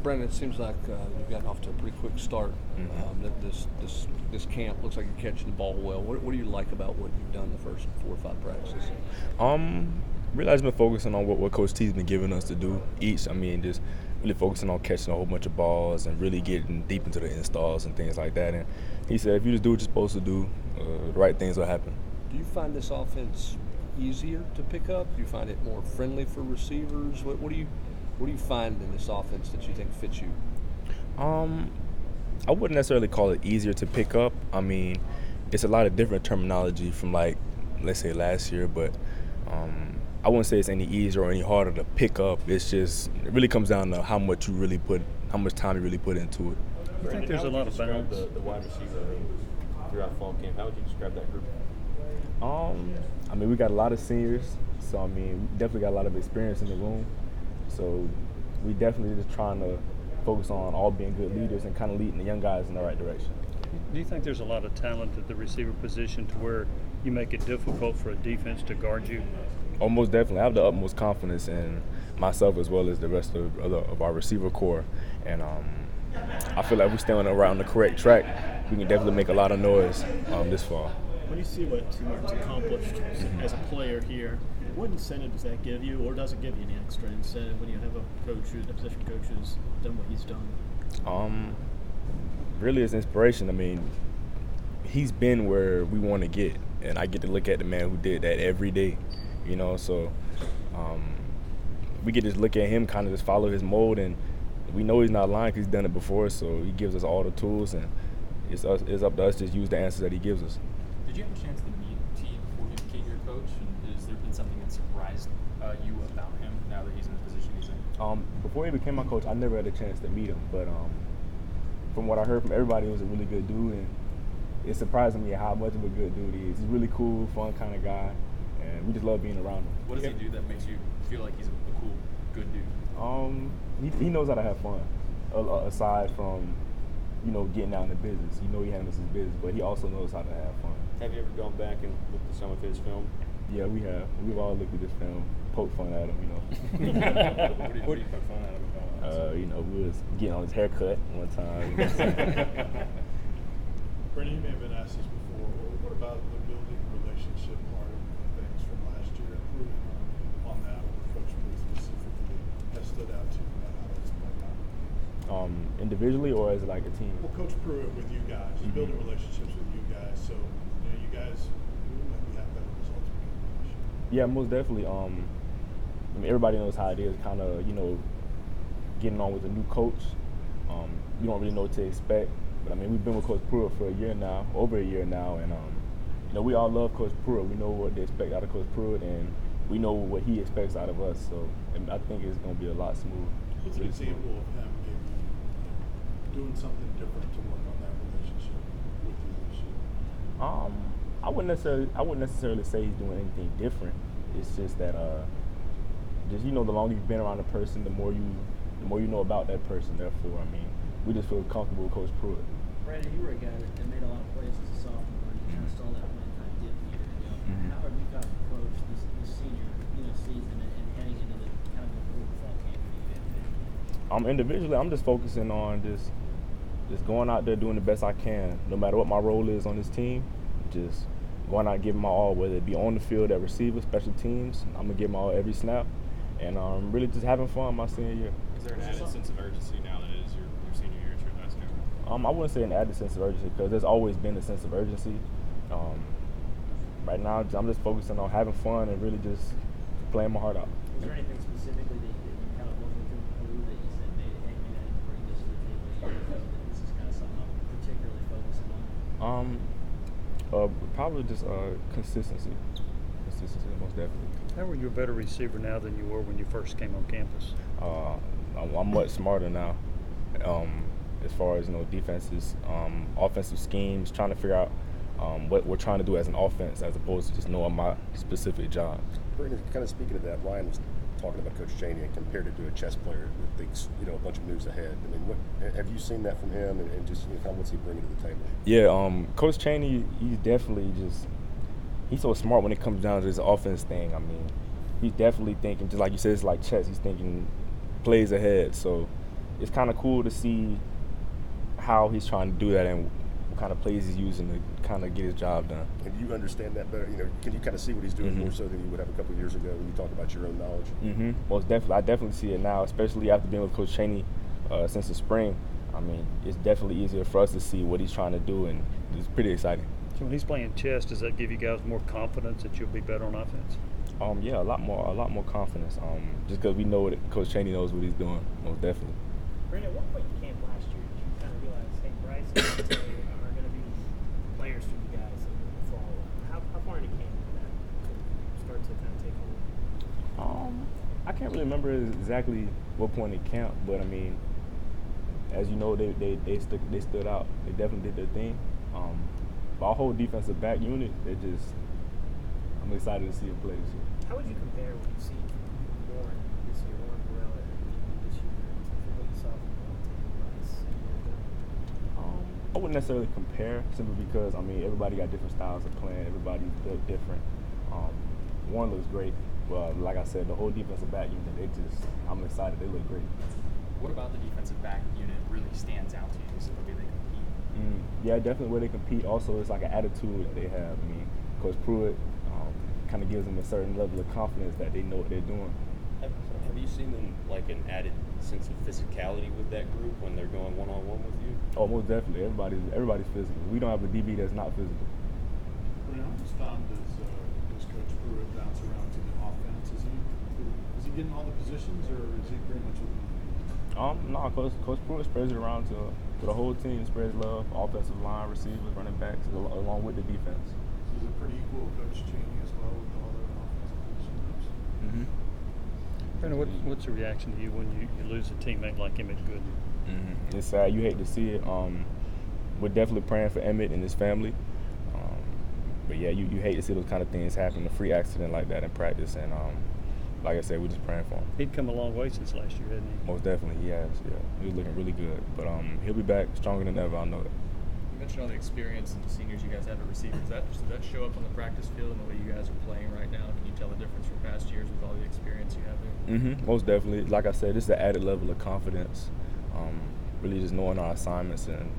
Brandon, it seems like you've gotten off to a pretty quick start. This camp looks like you're catching the ball well. What do you like about what you've done the first 4 or 5 practices? Really, I've been focusing on what Coach T's been giving us to do each. I mean, just really focusing on catching a whole bunch of balls and really getting deep into the installs and things like that. And he said, if you just do what you're supposed to do, the right things will happen. Do you find this offense easier to pick up? Do you find it more friendly for receivers? What do you find in this offense that you think fits you? I wouldn't necessarily call it easier to pick up. I mean, it's a lot of different terminology from, like, let's say last year, but I wouldn't say it's any easier or any harder to pick up. It's just, it really comes down to how much time you really put into it. I think there's a lot of balance. The wide receiver throughout fall camp. How would you describe that group? I mean, we got a lot of seniors, so I mean, we definitely got a lot of experience in the room. So we definitely just trying to focus on all being good leaders and kind of leading the young guys in the right direction. Do you think there's a lot of talent at the receiver position to where you make it difficult for a defense to guard you? Oh, most definitely. I have the utmost confidence in myself as well as the rest of our receiver core. And I feel like we're staying around the correct track. We can definitely make a lot of noise this fall. When you see what T. Martin's accomplished as a player here, what incentive does that give you, or does it give you any extra incentive when you have a position coach who's done what he's done? Really, it's inspiration. I mean, he's been where we want to get, and I get to look at the man who did that every day, you know. So we get to look at him, kind of just follow his mold, and we know he's not lying because he's done it before. So he gives us all the tools, and it's up to us to just use the answers that he gives us. Did you have a chance to meet T before he became your coach? And has there been something that surprised you about him now that he's in the position he's in? Before he became my coach, I never had a chance to meet him, but from what I heard from everybody, he was a really good dude, and it's surprising me how much of a good dude he is. He's a really cool, fun kind of guy, and we just love being around him. What does he do that makes you feel like he's a cool, good dude? He knows how to have fun, aside from, you know, getting out in the business. You know he handles his business, but he also knows how to have fun. Have you ever gone back and looked at some of his film? Yeah, we have. We've all looked at this film, poke fun at him, you know. What do you poke fun at him about? You know, we was getting on his haircut one time. Brendan, you may have been asked this before. What about the building relationship part of things from last year, improving on that with Coach Booth specifically, that stood out to you about how that's played out? Individually or as like a team? Well, Coach Pruitt with you guys, he's building relationships with you guys, so you guys maybe have better results because of this year. Yeah, most definitely. I mean, everybody knows how it is, kind of, you know, getting on with a new coach. You don't really know what to expect. But I mean, we've been with Coach Pruitt for over a year now, and you know, we all love Coach Pruitt. We know what they expect out of Coach Pruitt, and we know what he expects out of us. So I think it's going to be a lot smoother. What's an example of him doing something different to work on that relationship with you this year? I wouldn't necessarily say he's doing anything different. It's just that just, you know, the longer you've been around a person, the more you know about that person. Therefore, I mean, we just feel comfortable with Coach Pruitt. Brandon, you were a guy that made a lot of plays as a sophomore, and you kind of saw that one kind of dip year ago. How have you got to approach this senior season and heading into the kind of important fall camp for you individually? Individually, I'm just focusing on just going out there doing the best I can, no matter what my role is on this team. Just going out and giving my all, whether it be on the field at receiver, special teams. I'm gonna give my all every snap, and really just having fun my senior year. Is there an added sense of urgency now that it is your senior year at your last camp? I wouldn't say an added sense of urgency because there's always been a sense of urgency. Right now, I'm just focusing on having fun and really just playing my heart out. Is there anything specifically that you kind of looking to improve that you said, hey, maybe I didn't bring this to the table yet, that this is kind of something I'm particularly focusing on? Probably just consistency. Consistency, most definitely. How are you a better receiver now than you were when you first came on campus? I'm much smarter now. As far as, you know, defenses, offensive schemes, trying to figure out what we're trying to do as an offense as opposed to just knowing my specific job. Brandon, kind of speaking of that, Ryan was talking about Coach Chaney and compared it to a chess player that thinks, you know, a bunch of moves ahead. I mean, what have you seen that from him, and just, you know, kind of what's he bringing to the table? Yeah, Coach Chaney, he's definitely he's so smart when it comes down to this offense thing. I mean, he's definitely thinking, just like you said, it's like chess. He's thinking plays ahead. So it's kind of cool to see how he's trying to do that and what kind of plays he's using to kind of get his job done. And do you understand that better? You know, can you kind of see what he's doing Mm-hmm. more so than you would have a couple of years ago when you talk about your own knowledge? Mm-hmm. Most definitely, I definitely see it now, especially after being with Coach Chaney since the spring. I mean, it's definitely easier for us to see what he's trying to do, and it's pretty exciting. So when he's playing chess, does that give you guys more confidence that you'll be better on offense? Yeah, a lot more confidence. Just because we know that Coach Chaney knows what he's doing, most definitely. Brandon, at what point in camp last year did you kind of realize, hey, Bryce and Monte are going to be players for you guys in the fall? How far into camp did that start to kind of take hold? I can't really remember exactly what point in camp, but I mean, as you know, they stood out. They definitely did their thing. Our whole defensive back unit, I'm excited to see them play this year. How would you compare what you've seen from Warren this year, Warren Burrell this year, to what you saw from Monte and Bryce a year ago? I wouldn't necessarily compare simply because, I mean, everybody got different styles of playing. Everybody's built different. Warren looks great. But like I said, the whole defensive back unit, I'm excited. They look great. What about the defensive back unit really stands out to you? Is it the way they compete? Yeah, definitely where they compete. Also, it's like an attitude they have. I mean, Coach Pruitt kind of gives them a certain level of confidence that they know what they're doing. Have you seen them like an added sense of physicality with that group when they're going one-on-one with you? Oh, most definitely. Everybody's physical. We don't have a DB that's not physical. Brandon, how much time does Coach Pruitt bounce around to the offense? Is he getting all the positions, or is he pretty much with the No, Coach Pruitt spreads it around to the whole team. Spreads love, offensive line, receivers, running backs, along with the defense. Is it pretty equal, Coach Chaney, as well, with all their offensive position groups? Mm-hmm. Brandon, what's the reaction to you when you lose a teammate like Emmett Gooden? Mm-hmm. It's sad. You hate to see it. We're definitely praying for Emmett and his family. But yeah, you hate to see those kind of things happen, a free accident like that in practice. And like I said, we're just praying for him. He'd come a long way since last year, hadn't he? Most definitely, he has. Yeah, he's looking really good. But he'll be back stronger than ever. I know that. You mentioned all the experience and seniors you guys have at receiver. Does that show up on the practice field and the way you guys are playing right now? Can you tell the difference from past years with all the experience you have there? Mm-hmm. Most definitely. Like I said, it's an added level of confidence. Really just knowing our assignments and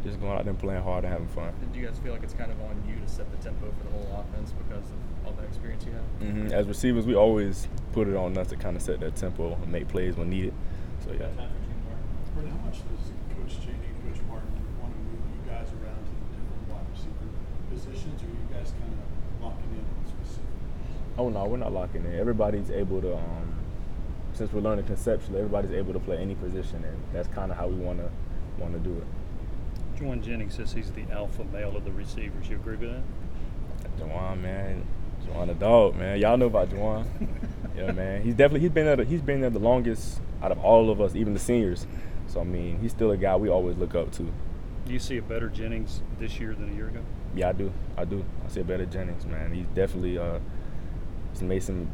just going out there and playing hard and having fun. Do you guys feel like it's kind of on you to set the tempo for the whole offense because of all that experience you have? Mm-hmm. As receivers, we always put it on us to kind of set that tempo and make plays when needed. So yeah. Time for two more. Brandon, how much does Coach Chaney and Coach Martin want to move you guys around to the different wide receiver positions, or are you guys kind of locking in on specific? Oh no, we're not locking in. Everybody's able to, since we're learning conceptually, everybody's able to play any position, and that's kind of how we want to do it. Juwan Jennings says he's the alpha male of the receivers. You agree with that? Juwan, man, Juwan the dog, man. Y'all know about Juwan. Yeah, man. He's been there the longest out of all of us, even the seniors. So I mean, he's still a guy we always look up to. Do you see a better Jennings this year than a year ago? Yeah, I do. I see a better Jennings, man. He's definitely he's made some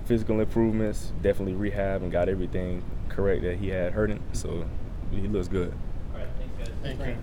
physical improvements, definitely rehab and got everything correct that he had hurting. So he looks good. All right, thanks guys. Thank you.